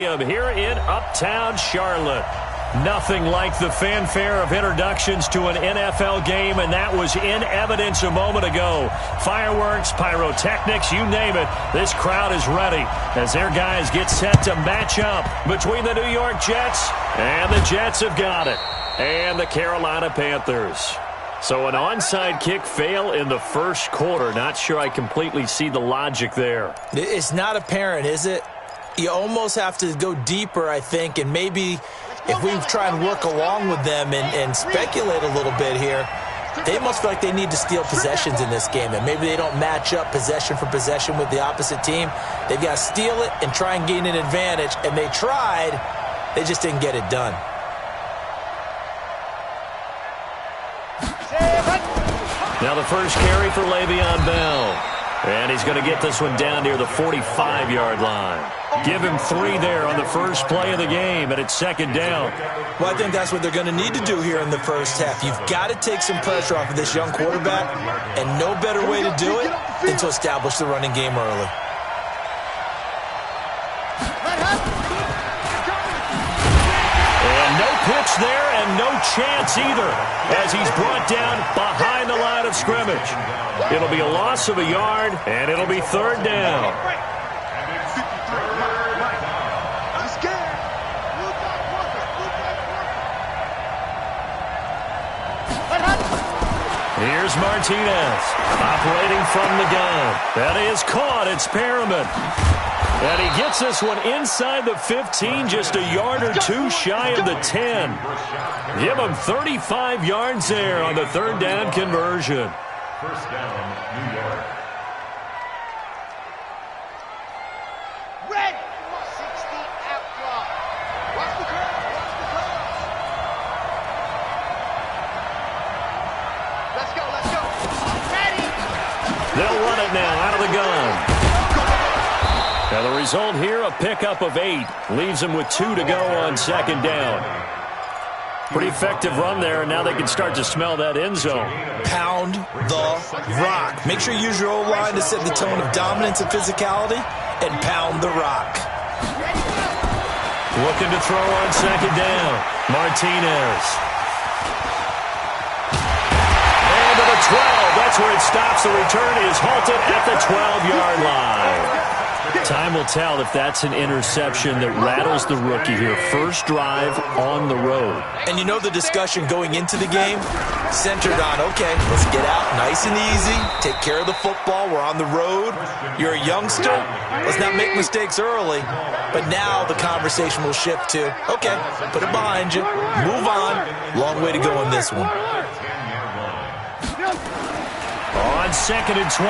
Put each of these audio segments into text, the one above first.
Here in Uptown Charlotte. Nothing like the fanfare of introductions to an NFL game, and that was in evidence a moment ago. Fireworks, pyrotechnics, you name it. This crowd is ready as their guys get set to match up between the New York Jets, and the Jets have got it, and the Carolina Panthers. So an onside kick fail in the first quarter. Not sure I completely see the logic there. It's not apparent, is it? You almost have to go deeper, I think, and maybe if we try and work along with them and speculate a little bit here, they must feel like they need to steal possessions in this game, and maybe they don't match up possession for possession with the opposite team. They've got to steal it and try and gain an advantage, and they tried. They just didn't get it done. Now the first carry for Le'Veon Bell. And he's going to get this one down near the 45-yard line. Give him 3 there on the first play of the game, and it's second down. Well, I think that's what they're going to need to do here in the first half. You've got to take some pressure off of this young quarterback, and no better way to do it than to establish the running game early. And no pitch there, and no chance either, as he's brought down behind the line of scrimmage. It'll be a loss of a yard, and it'll be third down. Here's Martinez, operating from the gun. That is caught. It's Perriman. And he gets this one inside the 15, just a yard or 2 shy of the 10. Give him 35 yards there on the third down conversion. First down, New York. Red 60 out block. Watch the curve. Watch the curve. Let's go. Let's go. Ready. They'll run it now out of the gun. Now the result here, a pickup of 8. Leaves them with 2 to go on second down. Pretty effective run there, and now they can start to smell that end zone. Pound the rock. Make sure you use your O-line to set the tone of dominance and physicality, and pound the rock. Looking to throw on second down. Martinez. And to the 12. That's where it stops. The return is halted at the 12-yard line. Time will tell if that's an interception that rattles the rookie here. First drive on the road. And you know the discussion going into the game centered on, okay, let's get out nice and easy, take care of the football, we're on the road, you're a youngster, let's not make mistakes early. But now the conversation will shift to, okay, put it behind you, move on, long way to go on this one. On second and 12,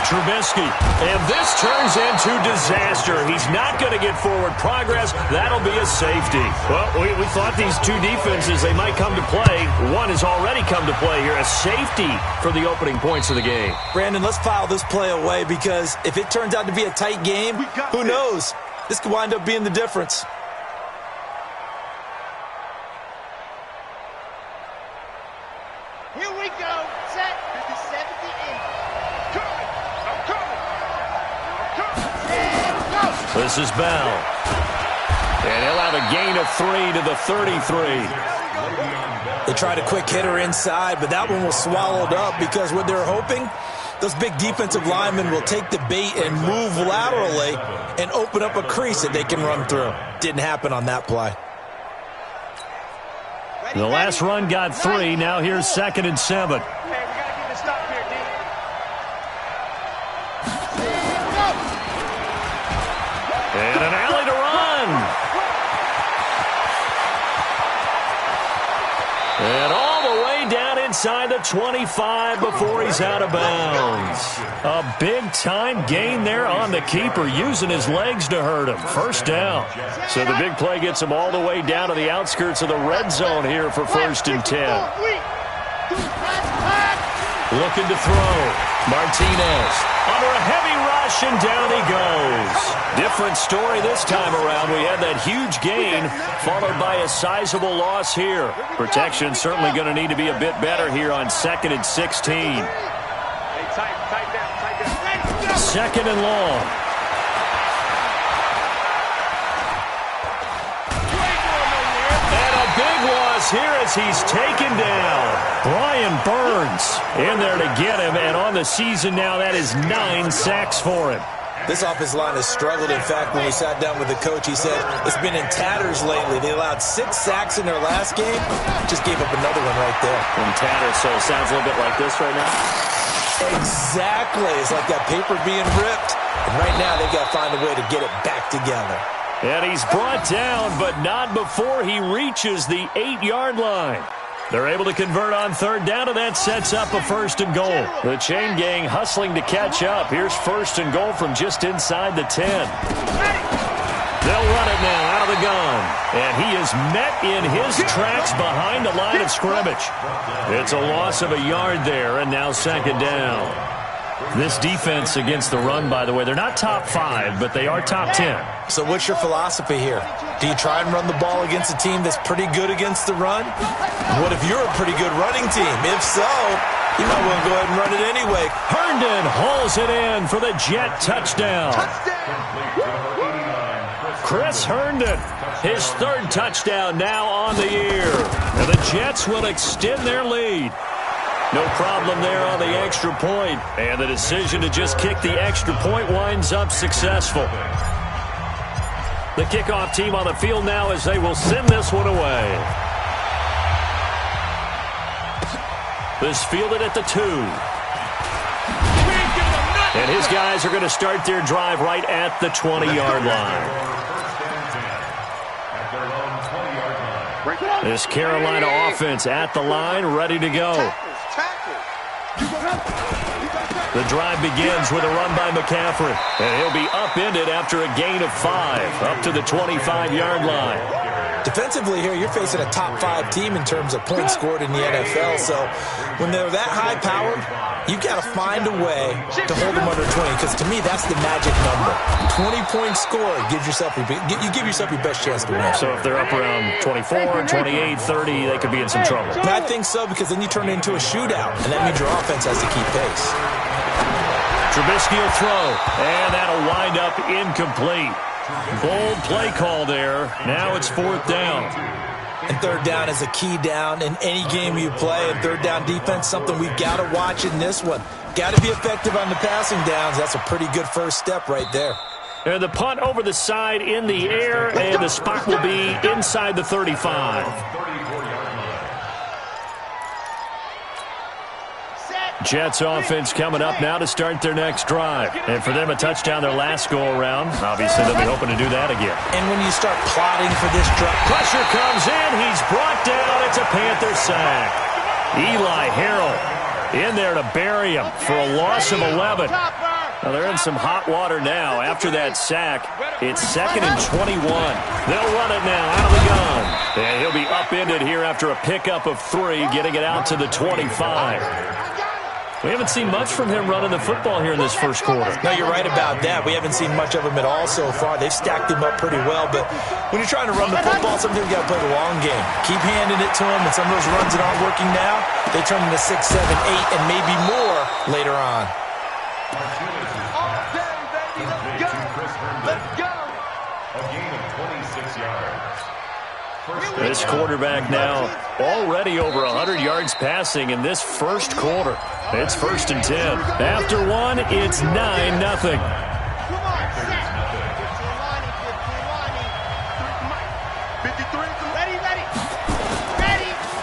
Trubisky. And this turns into disaster. He's not going to get forward progress. That'll be a safety. Well, we thought these two defenses, they might come to play. One has already come to play here. A safety for the opening points of the game. Brandon, let's file this play away because if it turns out to be a tight game, who knows? This could wind up being the difference. Here we go. Set. 78. This is Bell. And he'll have a gain of 3 to the 33. They tried a quick hitter inside, but that one was swallowed up because what they're hoping, those big defensive linemen will take the bait and move laterally and open up a crease that they can run through. Didn't happen on that play. The last run got 3. Now here's second and 7. And an alley to run. And all the way down inside the 25 before he's out of bounds. A big-time gain there on the keeper, using his legs to hurt him. First down. So the big play gets him all the way down to the outskirts of the red zone here for first and 10. Looking to throw. Martinez under a heavy rush, and down he goes. Different story this time around. We had that huge gain followed by a sizable loss here. Protection certainly going to need to be a bit better here on second and 16. Second and long. falls here as he's taken down. Brian Burns in there to get him, and on the season now, that is 9 sacks for him. This offensive line has struggled. In fact, when we sat down with the coach, he said it's been in tatters lately. They allowed 6 sacks in their last game. Just gave up another one right there. In tatters, so it sounds a little bit like this right now? Exactly. It's like that paper being ripped. And right now, they've got to find a way to get it back together. And he's brought down, but not before he reaches the 8-yard line. They're able to convert on third down, and that sets up a 1st and goal. The chain gang hustling to catch up. Here's 1st and goal from just inside the 10. They'll run it now out of the gun. And he is met in his tracks behind the line of scrimmage. It's a loss of a yard there, and now 2nd down. This defense against the run, by the way, they're not top 5, but they are top 10. So what's your philosophy here? Do you try and run the ball against a team that's pretty good against the run? What if you're a pretty good running team? If so, you might well go ahead and run it anyway. Herndon hauls it in for the Jet touchdown. Chris Herndon, his 3rd touchdown now on the year. And the Jets will extend their lead. No problem there on the extra point. And the decision to just kick the extra point winds up successful. The kickoff team on the field now as they will send this one away. This fielded at the 2. And his guys are going to start their drive right at the 20-yard line. This Carolina offense at the line, ready to go. The drive begins with a run by McCaffrey. And he'll be upended after a gain of 5, up to the 25-yard line. Defensively here, you're facing a top 5 team in terms of points scored in the NFL. So when they're that high-powered, you've got to find a way to hold them under 20. Because to me, that's the magic number. 20 points scored, you give yourself your best chance to win. So if they're up around 24, 28, 30, they could be in some trouble. And I think so, because then you turn it into a shootout, and that means your offense has to keep pace. Trubisky will throw, and that'll wind up incomplete. Bold play call there. Now it's 4th down. And 3rd down is a key down in any game you play. And 3rd down defense, something we've got to watch in this one. Got to be effective on the passing downs. That's a pretty good first step right there. And the punt over the side in the air, and the spot will be inside the 35. Jets offense coming up now to start their next drive. And for them, a touchdown their last go-around. Obviously, they'll be hoping to do that again. And when you start plotting for this drive, pressure comes in. He's brought down. It's a Panther sack. Eli Harrell in there to bury him for a loss of 11. Now, they're in some hot water now. After that sack, it's 2nd and 21. They'll run it now out of the gun. And he'll be upended here after a pickup of 3, getting it out to the 25. We haven't seen much from him running the football here in this first quarter. No, you're right about that. We haven't seen much of him at all so far. They've stacked him up pretty well, but when you're trying to run the football, sometimes you've got to play the long game. Keep handing it to him, and some of those runs that aren't working now, they turn into 6, 7, 8, and maybe more later on. Let's go. A gain of 26 yards. This quarterback now already over 100 yards passing in this first quarter. It's 1st and 10. After 1, it's 9-0.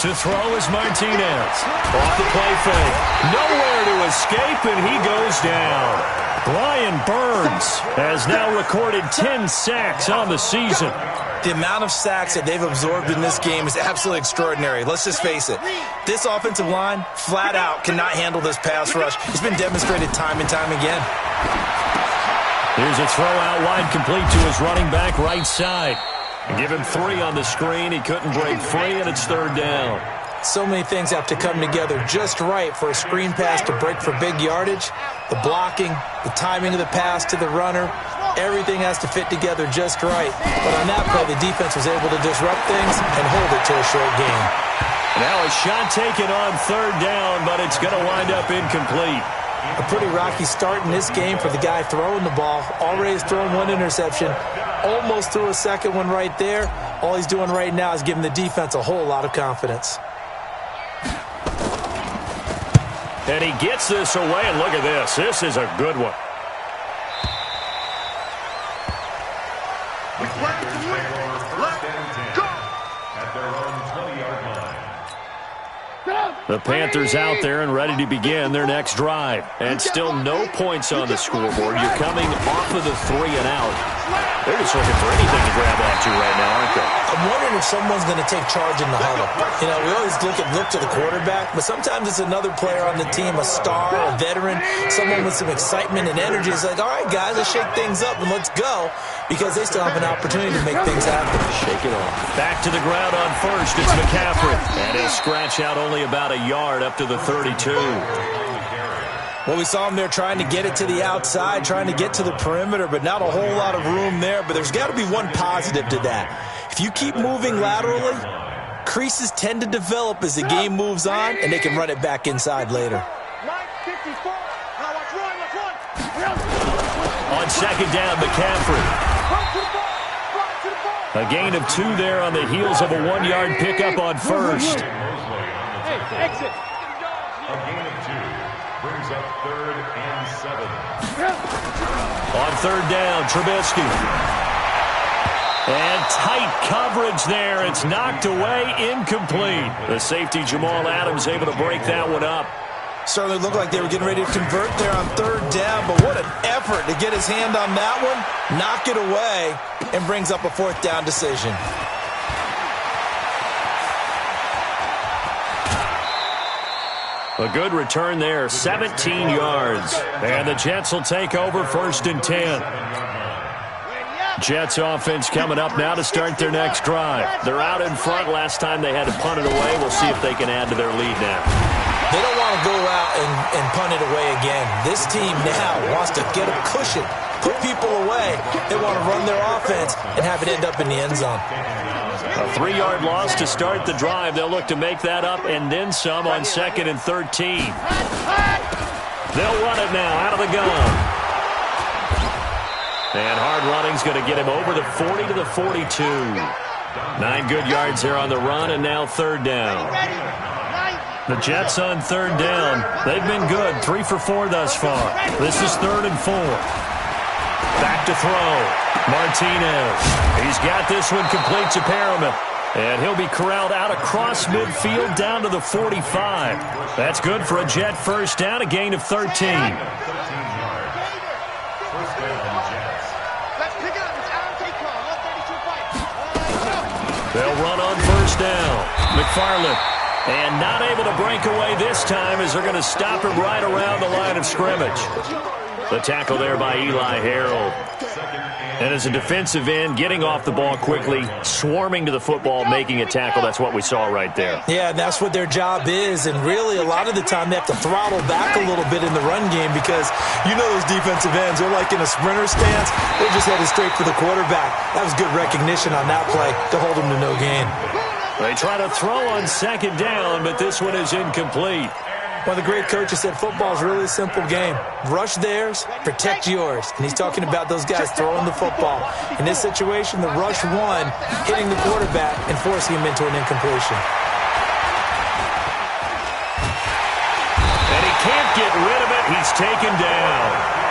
To throw is Martinez. Off the play fake. Nowhere to escape, and he goes down. Brian Burns has now recorded 10 sacks on the season. The amount of sacks that they've absorbed in this game is absolutely extraordinary. Let's just face it. This offensive line, flat out, cannot handle this pass rush. It's been demonstrated time and time again. Here's a throw out wide, complete to his running back right side. Give him 3 on the screen. He couldn't break free, and it's 3rd down. So many things have to come together just right for a screen pass to break for big yardage. The blocking, the timing of the pass to the runner, everything has to fit together just right. But on that play, the defense was able to disrupt things and hold it to a short gain. Now a shot taken on 3rd down, but it's going to wind up incomplete. A pretty rocky start in this game for the guy throwing the ball. Already has thrown one interception. Almost threw a second one right there. All he's doing right now is giving the defense a whole lot of confidence. And he gets this away, and look at this. This is a good one. The Panthers out there and ready to begin their next drive. And still no points on the scoreboard. You're coming off of the 3 and out. They're just looking for anything to grab onto right now, aren't they? I'm wondering if someone's going to take charge in the huddle. You know, we always look to the quarterback, but sometimes it's another player on the team, a star, a veteran, someone with some excitement and energy. It's like, all right, guys, let's shake things up and let's go, because they still have an opportunity to make things happen. Shake it off. Back to the ground on first. It's McCaffrey. And he'll scratch out only about a yard up to the 32. Well, we saw him there trying to get it to the outside, trying to get to the perimeter, but not a whole lot of room there. But there's got to be one positive to that. If you keep moving laterally, creases tend to develop as the game moves on, and they can run it back inside later. On second down, McCaffrey. A gain of 2 there on the heels of a 1-yard pickup on first. Exit. A gain of 2 brings up 3rd and 7. On third down, Trubisky. And tight coverage there. It's knocked away, incomplete. The safety, Jamal Adams, able to break that one up. Certainly looked like they were getting ready to convert there on third down, but what an effort to get his hand on that one, knock it away, and brings up a 4th down decision. A good return there, 17 yards. And the Jets will take over 1st and 10. Jets offense coming up now to start their next drive. They're out in front. Last time they had to punt it away. We'll see if they can add to their lead now. They don't want to go out and punt it away again. This team now wants to get a cushion, put people away. They want to run their offense and have it end up in the end zone. A 3-yard loss to start the drive. They'll look to make that up and then some on 2nd and 13. They'll run it now out of the gun. And hard running's going to get him over the 40 to the 42. 9 good yards here on the run, and now 3rd down. The Jets on 3rd down. They've been good, 3 for 4 thus far. This is 3rd and 4. Back to throw. Martinez. He's got this one complete to Perriman. And he'll be corralled out across midfield down to the 45. That's good for a Jet 1st down, a gain of 13. They'll run on 1st down. McFarland. And not able to break away this time as they're going to stop him right around the line of scrimmage. The tackle there by Eli Harold. And as a defensive end, getting off the ball quickly, swarming to the football, making a tackle, that's what we saw right there. Yeah, that's what their job is. And really, a lot of the time, they have to throttle back a little bit in the run game because you know those defensive ends, they're like in a sprinter stance. They're just headed straight for the quarterback. That was good recognition on that play to hold him to no gain. They try to throw on 2nd down, but this one is incomplete. One of the great coaches said football is really a simple game. Rush theirs, protect yours. And he's talking about those guys throwing the football. In this situation, the rush one, hitting the quarterback and forcing him into an incompletion. And he can't get rid of it. He's taken down.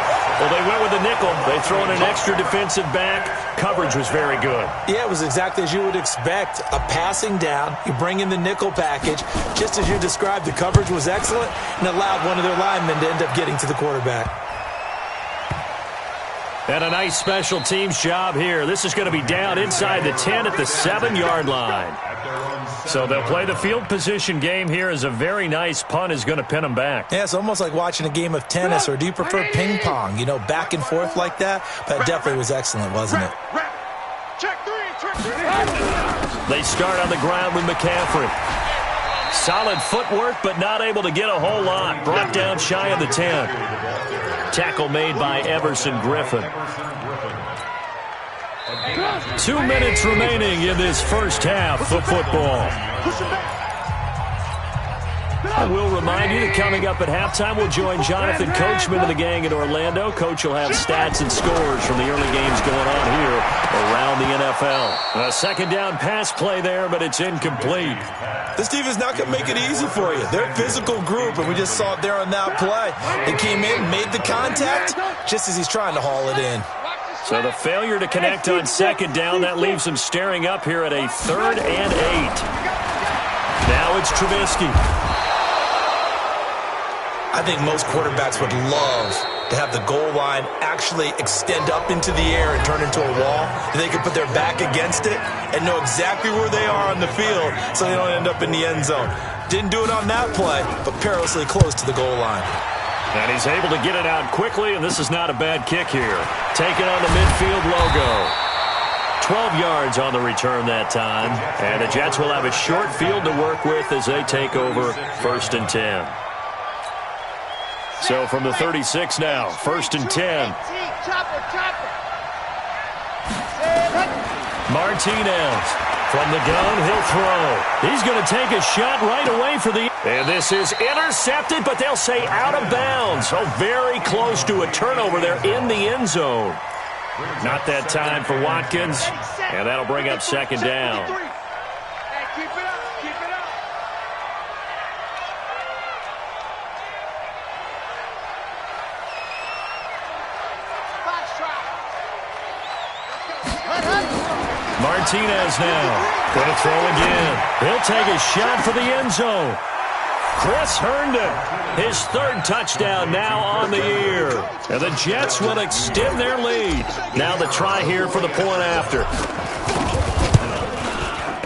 Well, they went with a nickel. They throw in an extra defensive back. Coverage was very good. Yeah, it was exactly as you would expect. A passing down. You bring in the nickel package. Just as you described, the coverage was excellent and allowed one of their linemen to end up getting to the quarterback. And a nice special teams job here. This is going to be down inside the 10 at the 7-yard line. So they'll play the field position game here as a very nice punt is going to pin them back. Yeah, it's almost like watching a game of tennis, or do you prefer ping pong? You know, back and forth like that? But it definitely was excellent, wasn't it? Check 3. They start on the ground with McCaffrey. Solid footwork, but not able to get a whole lot. Brought down shy of the 10. Tackle made by Everson Griffin. 2 minutes remaining in this first half of football. I will remind you that coming up at halftime, we'll join Jonathan Coachman and the gang in Orlando. Coach will have stats and scores from the early games going on here around the NFL. A second down pass play there, but it's incomplete. This defense is not going to make it easy for you. They're a physical group, and we just saw it there on that play. They came in, made the contact, just as he's trying to haul it in. So the failure to connect on second down, that leaves him staring up here at a 3rd and 8. Now it's Trubisky. I think most quarterbacks would love to have the goal line actually extend up into the air and turn into a wall. They can put their back against it and know exactly where they are on the field so they don't end up in the end zone. Didn't do it on that play, but perilously close to the goal line. And he's able to get it out quickly, and this is not a bad kick here. Taking on the midfield logo. 12 yards on the return that time. And the Jets will have a short field to work with as they take over 1st and 10. So from the 36 now, 1st and 10. Martinez from the gun, he'll throw. He's going to take a shot right away for the... And this is intercepted, but they'll say out of bounds. So very close to a turnover there in the end zone. Not that time for Watkins, and that'll bring up 2nd down. Keep it up, keep it up. Martinez now. Going to throw again. He'll take a shot for the end zone. Chris Herndon, his 3rd touchdown now on the year. And the Jets will extend their lead. Now the try here for the point after.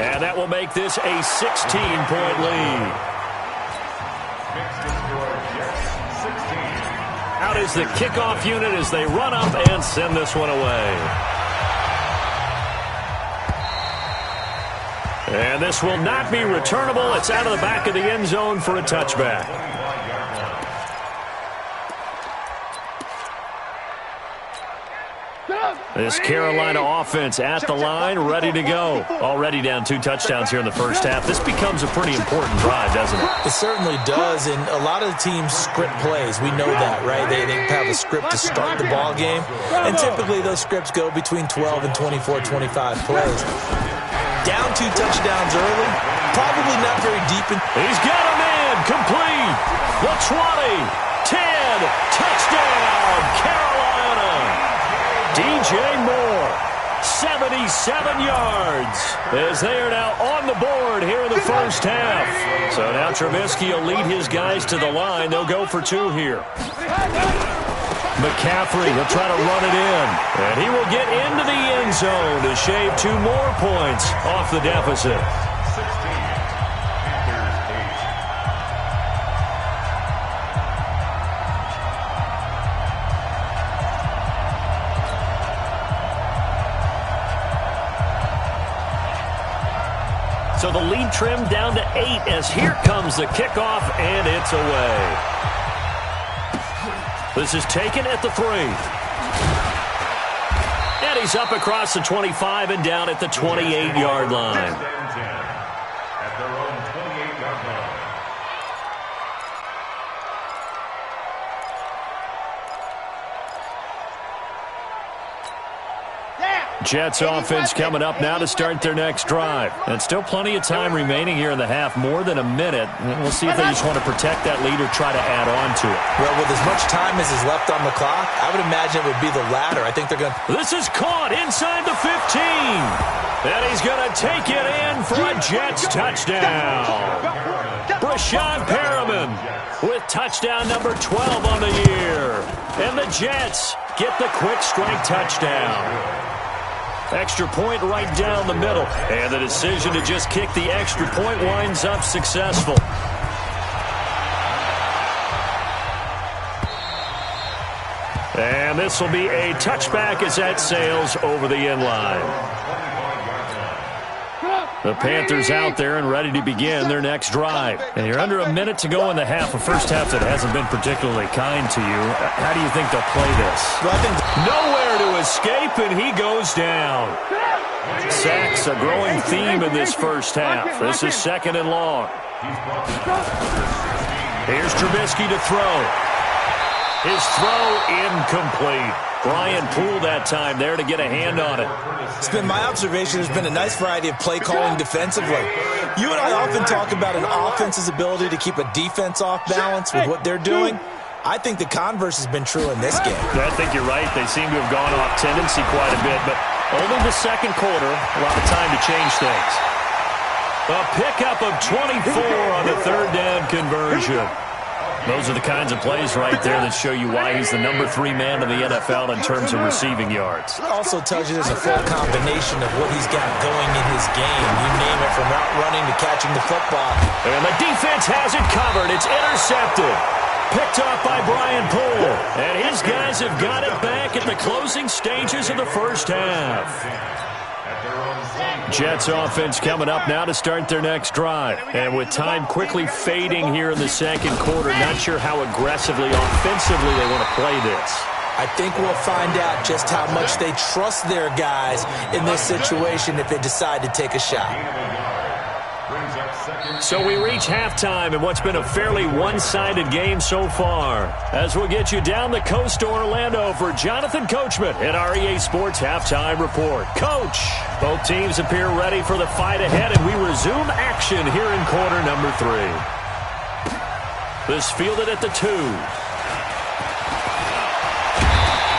And that will make this a 16-point lead. Out is the kickoff unit as they run up and send this one away. And this will not be returnable. It's out of the back of the end zone for a touchback. This Carolina offense at the line, ready to go. Already down 2 touchdowns here in the first half. This becomes a pretty important drive, doesn't it? It certainly does, and a lot of the teams script plays. We know that, right? They have a script to start the ball game, and typically those scripts go between 12 and 24, 25 plays. Down 2 touchdowns early, probably not very deep. He's got a man, complete. The 20, 10, touchdown, Carolina. DJ Moore, 77 yards, as they are now on the board here in the first half. So now Trubisky will lead his guys to the line. They'll go for 2 here. McCaffrey will try to run it in, and he will get into the end zone to shave 2 more points off the deficit. 16, So the lead trimmed down to 8 as here comes the kickoff, and it's away. This is taken at the 3. And he's up across the 25 and down at the 28-yard line. at their own 28-yard line. Jets offense coming up now to start their next drive. And still plenty of time remaining here in the half, more than a minute. We'll see if they just want to protect that lead or try to add on to it. Well, with as much time as is left on the clock, I would imagine it would be the latter. I think they're going to... This is caught inside the 15. And he's going to take it in for a Jets touchdown. Brashad Perriman with touchdown number 12 on the year. And the Jets get the quick strike touchdown. Extra point right down the middle. And the decision to just kick the extra point winds up successful. And this will be a touchback as that sails over the end line. The Panthers out there and ready to begin their next drive. And you're under a minute to go in the half, a first half that hasn't been particularly kind to you. How do you think they'll play this? Well, I think nowhere to escape, and he goes down. Sacks, a growing theme in this first half. This is 2nd and long. Here's Trubisky to throw. His throw incomplete. Brian Poole that time there to get a hand on it. It's been my observation there's been a nice variety of play calling defensively. You and I often talk about an offense's ability to keep a defense off balance with what they're doing. I think the converse has been true in this game. I think you're right. They seem to have gone off tendency quite a bit, but only the second quarter, a lot of time to change things. A pickup of 24 on the third down conversion. Those are the kinds of plays right there that show you why he's the number 3 man in the NFL in terms of receiving yards. It also tells you there's a full combination of what he's got going in his game. You name it, from route running to catching the football. And the defense has it covered. It's intercepted. Picked off by Brian Poole. And his guys have got it back at the closing stages of the first half. Jets offense coming up now to start their next drive. And with time quickly fading here in the second quarter, not sure how aggressively, offensively they want to play this. I think we'll find out just how much they trust their guys in this situation if they decide to take a shot. So we reach halftime in what's been a fairly one-sided game so far. As we'll get you down the coast to Orlando for Jonathan Coachman at our EA Sports Halftime Report. Coach, both teams appear ready for the fight ahead, and we resume action here in quarter number 3. This fielded at the 2.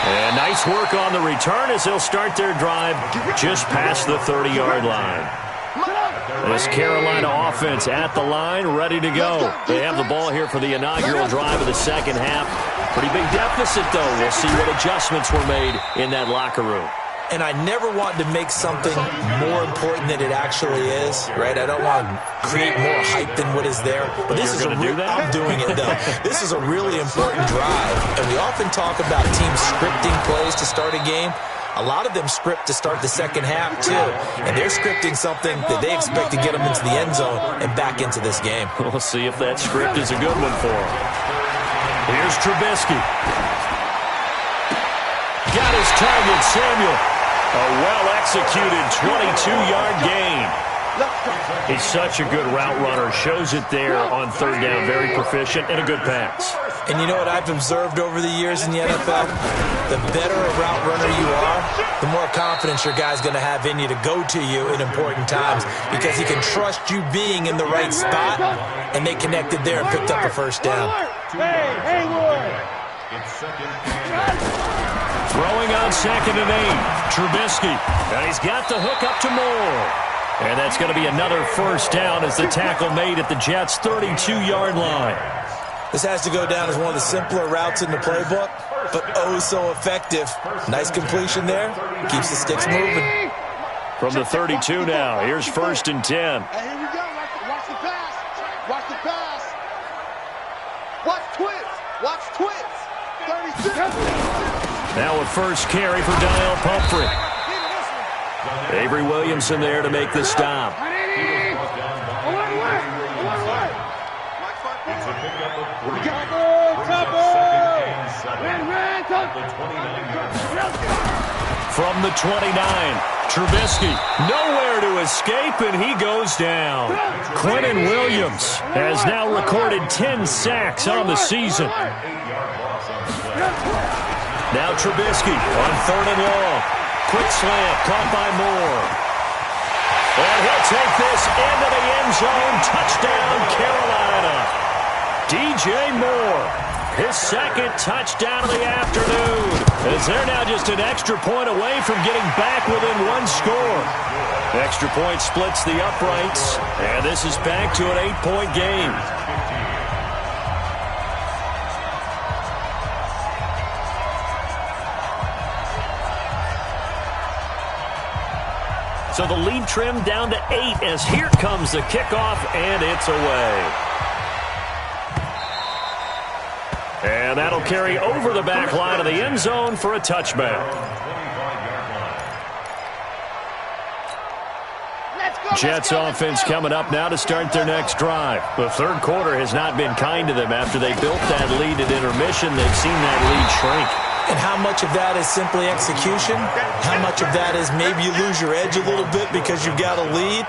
And nice work on the return as they'll start their drive just past the 30-yard line. This Carolina offense at the line, ready to go. They have the ball here for the inaugural drive of the second half. Pretty big deficit, though. We'll see what adjustments were made in that locker room. And I never want to make something more important than it actually is, right? I don't want to create more hype than what is there. But this is I'm doing it, though. This is a really important drive. And we often talk about teams scripting plays to start a game. A lot of them script to start the second half, too. And they're scripting something that they expect to get them into the end zone and back into this game. We'll see if that script is a good one for them. Here's Trubisky. Got his target, Samuel. A well-executed 22-yard gain. He's such a good route runner. Shows it there on third down. Very proficient and a good pass. And you know what I've observed over the years in the NFL? The better a route runner you are, the more confidence your guy's going to have in you to go to you in important times because he can trust you being in the right spot, and they connected there and picked up a first down. Throwing on 2nd and 8. Trubisky. And he's got the hook up to Moore. And that's going to be another first down as the tackle made at the Jets' 32-yard line. This has to go down as one of the simpler routes in the playbook, but oh so effective. Nice completion there. Keeps the sticks moving. From the 32 now, here's 1st and 10. Hey, here we go. Watch the pass. Watch the pass. Watch twins. Watch twins. 36. Now a first carry for Dial Pumphrey. Avery Williamson there to make the stop. From the 29, Trubisky nowhere to escape, and he goes down. Quentin Williams has now recorded 10 sacks on the season. Now Trubisky on 3rd and long. Quick slant caught by Moore. And he'll take this into the end zone. Touchdown, Carolina. DJ Moore, his 2nd touchdown of the afternoon. As they're now just an extra point away from getting back within 1 score. Extra point splits the uprights, and this is back to an 8-point game. So the lead trimmed down to 8 as here comes the kickoff, and it's away. And that'll carry over the back line of the end zone for a touchback. Jets offense coming up now to start their next drive. The third quarter has not been kind to them after they built that lead at intermission. They've seen that lead shrink. And how much of that is simply execution? How much of that is maybe you lose your edge a little bit because you've got a lead?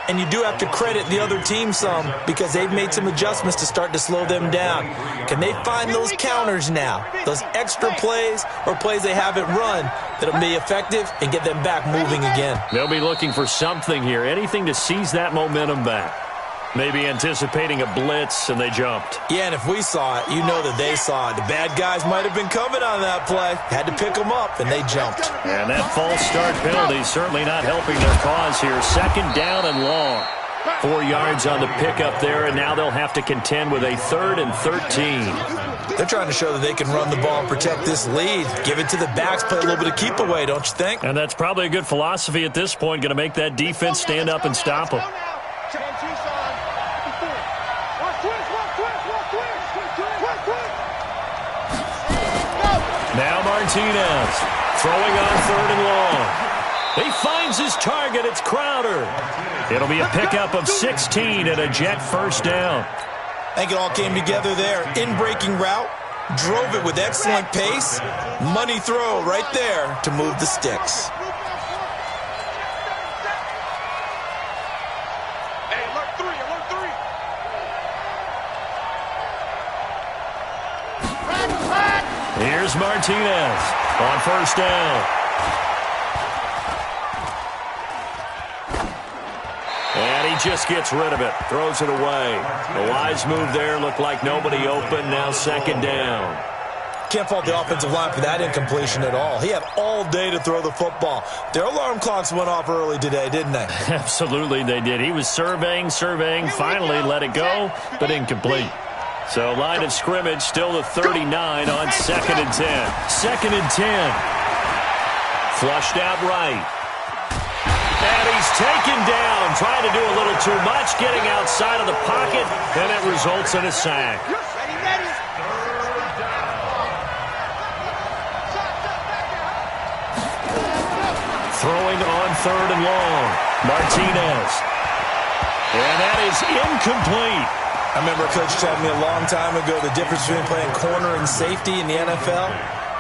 And you do have to credit the other team some because they've made some adjustments to start to slow them down. Can they find those counters now, those extra plays or plays they haven't run that'll be effective and get them back moving again? They'll be looking for something here, anything to seize that momentum back. Maybe anticipating a blitz, and they jumped. Yeah, and if we saw it, you know that they saw it. The bad guys might have been coming on that play. Had to pick them up, and they jumped. And that false start penalty certainly not helping their cause here. Second down and long. 4 yards on the pickup there, and now they'll have to contend with a 3rd and 13. They're trying to show that they can run the ball and protect this lead. Give it to the backs, play a little bit of keep away, don't you think? And that's probably a good philosophy at this point, going to make that defense stand up and stop them. Now Martinez throwing on 3rd and long. He finds his target. It's Crowder. It'll be a pickup of 16 and a Jet first down. I think it all came together there. In-breaking route, drove it with excellent pace. Money throw right there to move the sticks. Here's Martinez on 1st down. And he just gets rid of it, throws it away. A wise move there, looked like nobody open, now 2nd down. Can't fault the offensive line for that incompletion at all. He had all day to throw the football. Their alarm clocks went off early today, didn't they? Absolutely they did. He was surveying, finally let it go, but incomplete. So line of scrimmage still the 39 on 2nd and 10. 2nd and 10. Flushed out right. And he's taken down, trying to do a little too much, getting outside of the pocket, and it results in a sack. Throwing on 3rd and long. Martinez. And that is incomplete. I remember Coach telling me a long time ago the difference between playing corner and safety in the NFL.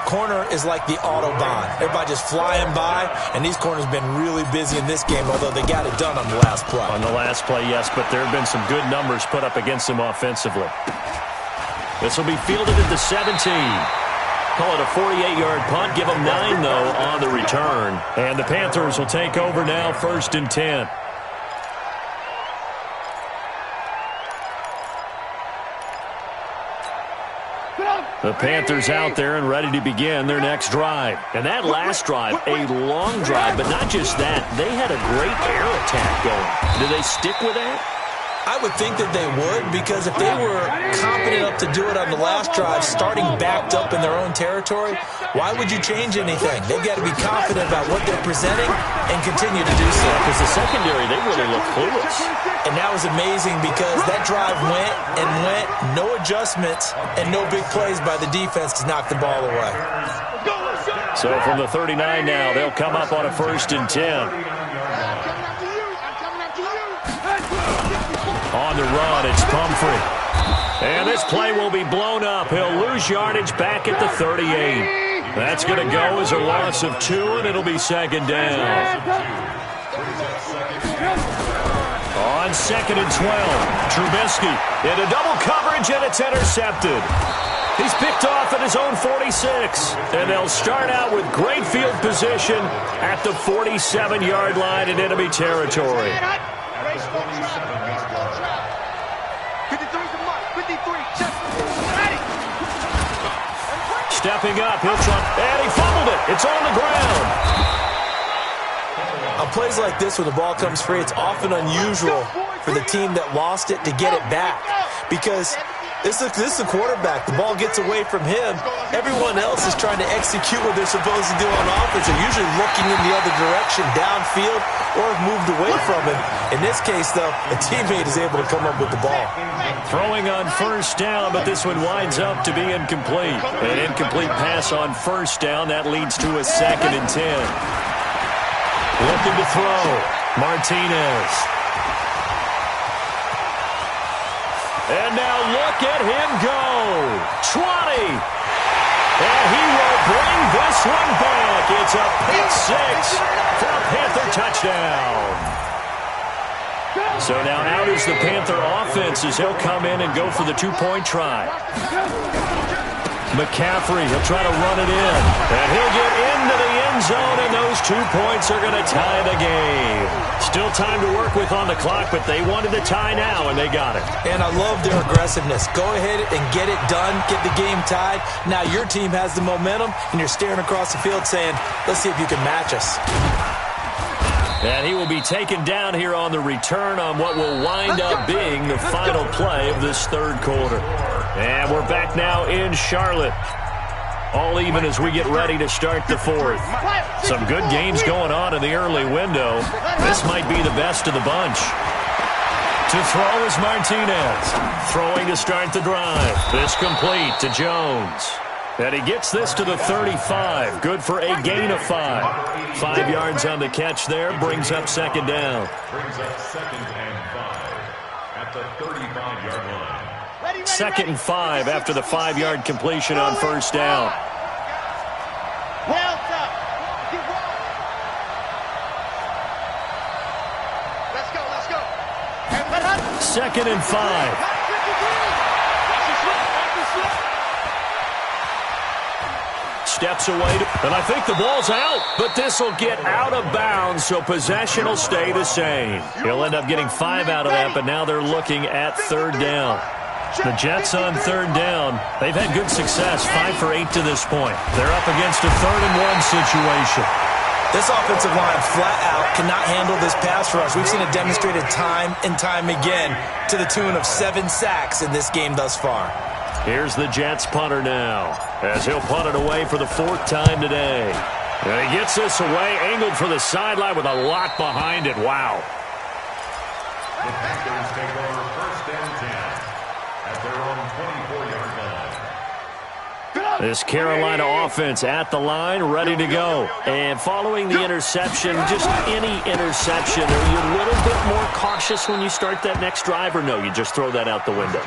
Corner is like the Autobahn. Everybody just flying by, and these corners have been really busy in this game, although they got it done on the last play. On the last play, yes, but there have been some good numbers put up against them offensively. This will be fielded at the 17. Call it a 48-yard punt. Give them 9, though, on the return. And the Panthers will take over now, 1st and 10. The Panthers out there and ready to begin their next drive. And that last drive, a long drive, but not just that. They had a great air attack going. Do they stick with that? I would think that they would, because if they were confident enough to do it on the last drive, starting backed up in their own territory, why would you change anything? They've got to be confident about what they're presenting and continue to do so. Because the secondary, they really look clueless. And that was amazing because that drive went and went, no adjustments and no big plays by the defense to knock the ball away. So from the 39 now, they'll come up on a 1st and 10. On the run, it's Pumphrey. And this play will be blown up. He'll lose yardage back at the 38. That's going to go as a loss of 2, and it'll be 2nd down. On 2nd and 12, Trubisky into double coverage, and it's intercepted. He's picked off at his own 46, and they'll start out with great field position at the 47-yard line in enemy territory. Stepping up, he'll try, and he fumbled it. It's on the ground. On plays like this, when the ball comes free, it's often unusual for the team that lost it to get it back, because this is the quarterback. The ball gets away from him. Everyone else is trying to execute what they're supposed to do on offense. They're usually looking in the other direction, downfield, or have moved away from him. In this case, though, a teammate is able to come up with the ball. Throwing on 1st down, but this one winds up to be incomplete. An incomplete pass on 1st down. That leads to a 2nd and 10. Looking to throw. Martinez. And now look at him go. 20. And he will bring this one back. It's a pick 6 for a Panther touchdown. So now out is the Panther offense as he'll come in and go for the two-point try. McCaffrey, he'll try to run it in. And he'll get into the end zone, and those 2 points are going to tie the game. Still time to work with on the clock, but they wanted the tie now, and they got it. And I love their aggressiveness. Go ahead and get it done, get the game tied. Now your team has the momentum, and you're staring across the field saying, let's see if you can match us. And he will be taken down here on the return on what will wind up being the final play of this third quarter. And we're back now in Charlotte. All even as we get ready to start the fourth. Some good games going on in the early window. This might be the best of the bunch. To throw is Martinez. Throwing to start the drive. This complete to Jones. And he gets this to the 35. Good for a gain of 5. 5 yards on the catch there. Brings up second down. Brings up 2nd and 5 at the 35-yard line. 2nd and 5 after the 5-yard completion on first down. Well done. Let's go, let's go. 2nd and 5. Steps away, and I think the ball's out, but this will get out of bounds, so possession will stay the same. He'll end up getting 5 out of that, but now they're looking at third down. The Jets on third down, they've had good success, 5 for 8 to this point. They're up against a 3rd and 1 situation. This offensive line flat out cannot handle this pass rush. We've seen it demonstrated time and time again to the tune of 7 sacks in this game thus far. Here's the Jets punter now, as he'll punt it away for the 4th time today. And he gets this away, angled for the sideline with a lot behind it. Wow. The Packers take over 1st and 10 at their own 24-yard line. This Carolina offense at the line, ready to go. And following the interception, just any interception, are you a little bit more cautious when you start that next drive, or no, you just throw that out the window?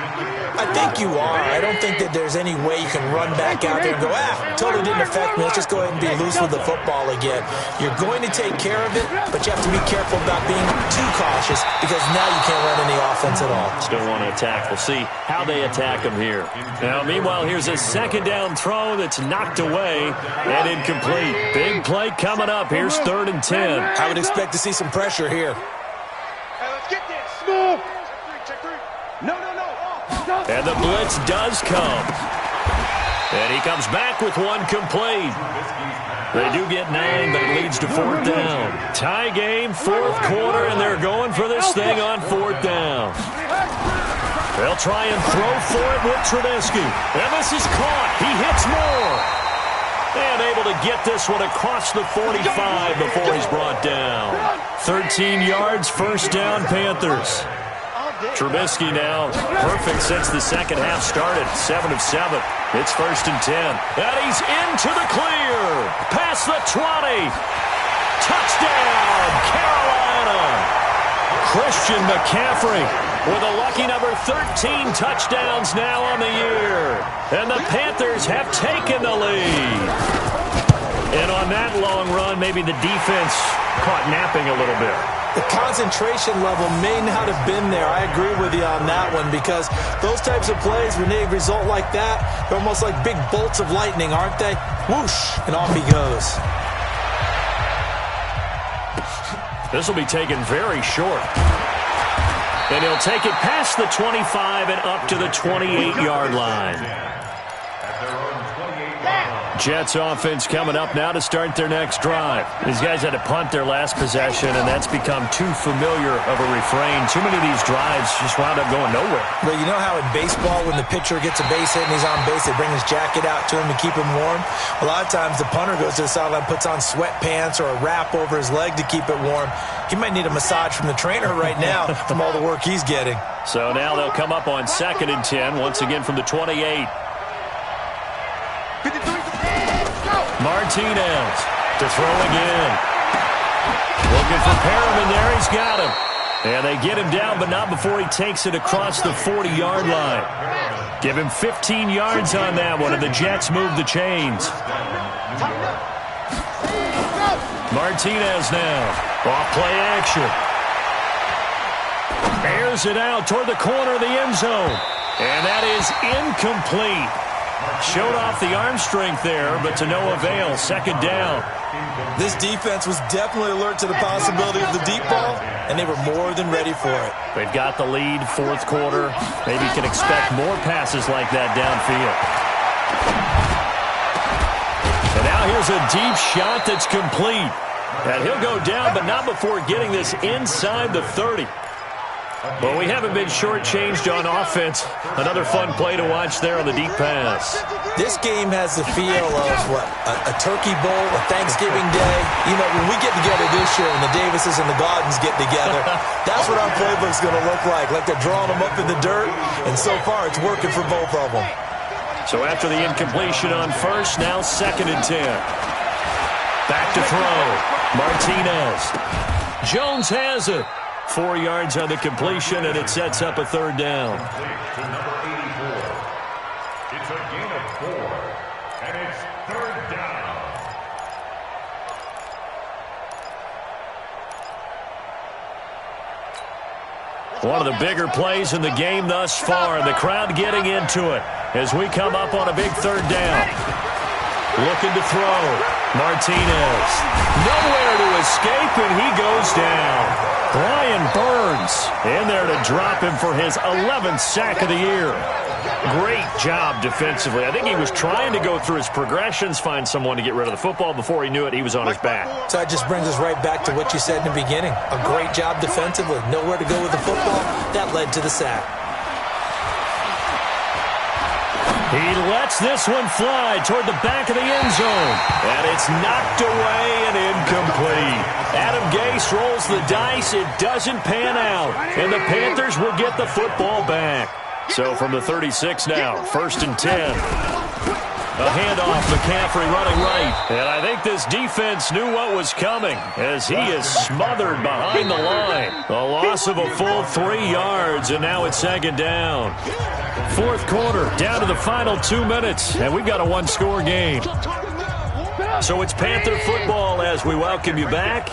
I think you are. I don't think that there's any way you can run back out there and go, totally didn't affect me. Let's just go ahead and be loose with the football again. You're going to take care of it, but you have to be careful about being too cautious because now you can't run any offense at all. Still want to attack. We'll see how they attack him here. Now, meanwhile, here's a second down throw that's knocked away and incomplete. Big play coming up. Here's 3rd and 10. I would expect to see some pressure here. Hey, let's get this. Move. Check 3. No. And the blitz does come. And he comes back with one complete. They do get 9, but it leads to 4th down. Tie game, 4th quarter, and they're going for this thing on 4th down. They'll try and throw for it with Trubisky. And this is caught. He hits more. And able to get this one across the 45 before he's brought down. 13 yards, 1st down, Panthers. Trubisky now perfect since the second half started. 7 of 7. It's 1st and 10. And he's into the clear. Past the 20. Touchdown, Carolina. Christian McCaffrey with a lucky number 13 touchdowns now on the year. And the Panthers have taken the lead. And on that long run, maybe the defense caught napping a little bit. The concentration level may not have been there. I agree with you on that one because those types of plays, when they result like that, they're almost like big bolts of lightning, aren't they? Whoosh, and off he goes. This will be taken very short. And he'll take it past the 25 and up to the 28-yard line. Jets offense coming up now to start their next drive. These guys had to punt their last possession, and that's become too familiar of a refrain. Too many of these drives just wound up going nowhere. Well, you know how in baseball, when the pitcher gets a base hit and he's on base, they bring his jacket out to him to keep him warm? A lot of times the punter goes to the sideline, puts on sweatpants or a wrap over his leg to keep it warm. He might need a massage from the trainer right now from all the work he's getting. So now they'll come up on 2nd and 10, once again from the 28. Martinez to throw again. Looking for Perriman there. He's got him. And they get him down, but not before he takes it across the 40-yard line. Give him 15 yards on that one, and the Jets move the chains. Martinez now. Off play action. throws it out toward the corner of the end zone. And that is incomplete. Showed off the arm strength there, but to no avail. Second down. This defense was definitely alert to the possibility of the deep ball, and they were more than ready for it. They've got the lead, fourth quarter. Maybe can expect more passes like that downfield. And now here's a deep shot that's complete. And he'll go down, but not before getting this inside the 30. Well, we haven't been shortchanged on offense. Another fun play to watch there on the deep pass. This game has the feel of, a turkey bowl, a Thanksgiving day. You know, when we get together this year and the Davises and the Gaudens get together, that's what our playbook's going to look like. Like they're drawing them up in the dirt, and so far it's working for both of them. So after the incompletion on first, now 2nd and 10. Back to throw. Martinez. Jones has it. 4 yards on the completion, and it sets up a third down. To number 84. It's a gain of 4, and it's third down. One of the bigger plays in the game thus far, and the crowd getting into it as we come up on a big third down. Looking to throw. Martinez. Nowhere to escape, and he goes down. Brian Burns in there to drop him for his 11th sack of the year. Great job defensively. I think he was trying to go through his progressions, find someone to get rid of the football. Before he knew it, he was on his back. So that just brings us right back to what you said in the beginning. A great job defensively. Nowhere to go with the football. That led to the sack. He lets this one fly toward the back of the end zone. And it's knocked away and incomplete. Adam Gase rolls the dice. It doesn't pan out. And the Panthers will get the football back. So from the 36 now, 1st and 10. A handoff, McCaffrey running right. And I think this defense knew what was coming as he is smothered behind the line. A loss of a full 3 yards, and now it's 2nd down. Fourth quarter, down to the final 2 minutes, and we've got a one-score game. So it's Panther football as we welcome you back.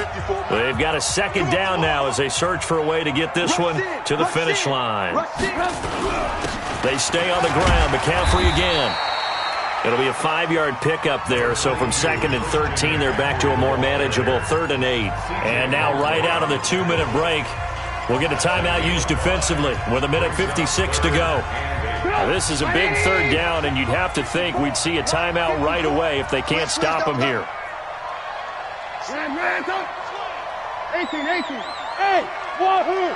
They've got a 2nd down now as they search for a way to get this one to the finish line. They stay on the ground. McCaffrey again. It'll be a 5-yard pickup there, so from 2nd and 13, they're back to a more manageable 3rd and 8. And now right out of the 2-minute break, we'll get a timeout used defensively with 1:56 to go. Now, this is a big 3rd down, and you'd have to think we'd see a timeout right away if they can't stop them here. 18. Hey, wahoo!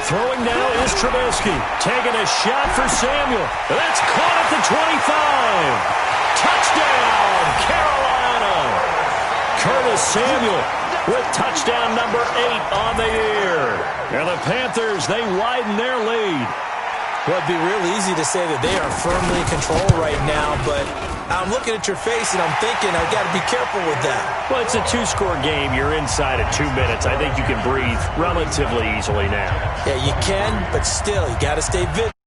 Throwing now is Trubisky. Taking a shot for Samuel. That's caught at the 25. Touchdown, Carolina. Curtis Samuel with touchdown number 8 on the year. And the Panthers, they widen their lead. Well, it'd be real easy to say that they are firmly in control right now, but I'm looking at your face and I'm thinking I've got to be careful with that. Well, it's a 2-score game. You're inside at 2 minutes. I think you can breathe relatively easily now. Yeah, you can, but still, you got to stay vigilant.